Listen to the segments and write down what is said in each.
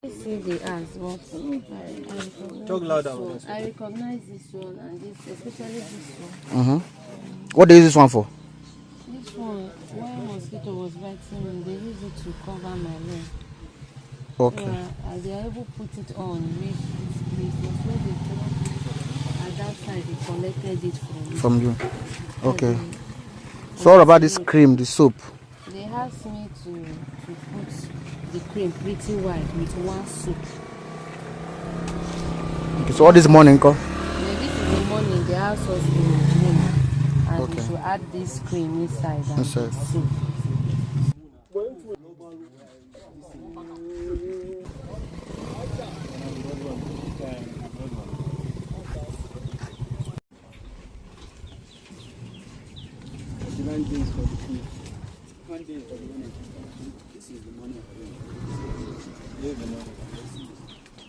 I see the ads, but Talk louder. I recognize this one and this, especially this one. What do you use this one for? This one, when mosquito was biting me, they use it to cover my leg. Okay. So, they are able to put it on with this place. So they put at that side, they collected it from you. Okay. So what about this cream, the soap? They asked me to put the cream pretty wide with one soup. Okay, so what this morning, This is the morning they asked us to drink, and we should add this cream inside and the soup.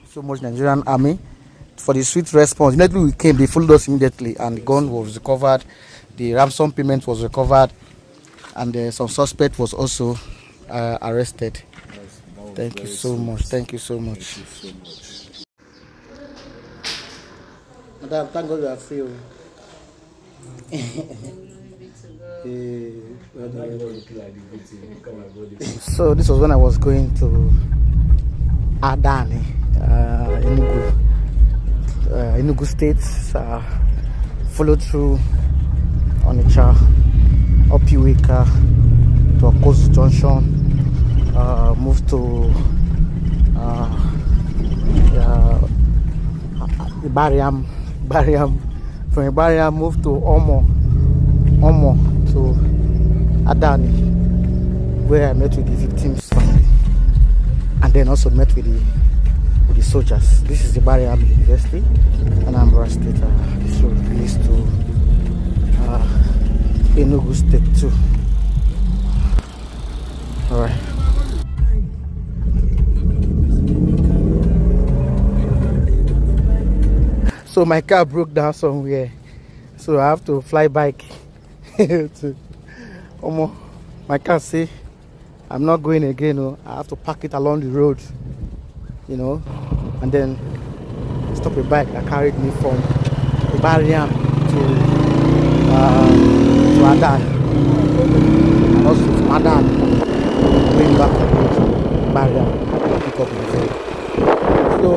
So much Nigerian army for the swift response. Immediately we came, they followed us immediately, and the gun was recovered, the ransom payment was recovered, and some suspect was also arrested. Thank you so much. Thank you so much. Madam, thank God you are free. So this was when I was going to Abani, Enugu State. Followed through Onitsha, up Uwika to Okozu Junction, moved to Bariam. From Bariam moved to Omo to Abani, where I met with the victims' family, and then also met with the soldiers. This is the Bariam University, Anambra State. This road leads to Enugu State too. All right. So my car broke down somewhere, so I have to fly back to Omo. My car say I'm not going again. I have to park it along the road, and then stop a bike that carried me from Bariam to Abani, and also from Abani going back to Bariam to pick up my phone. So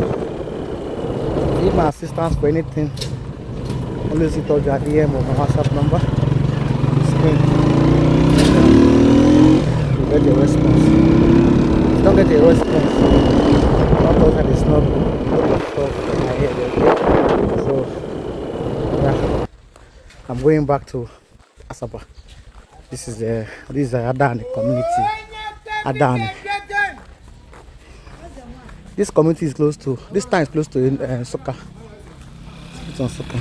need my assistance for anything, always hit us at DM or my WhatsApp number on the screen. You get a response. If you don't get a response, not those that is not a lot of stuff in my head, okay? So yeah, I'm going back to Asaba. This is the Abani community. Abani. This community is close to, this town is close to Soka. It's on Soka.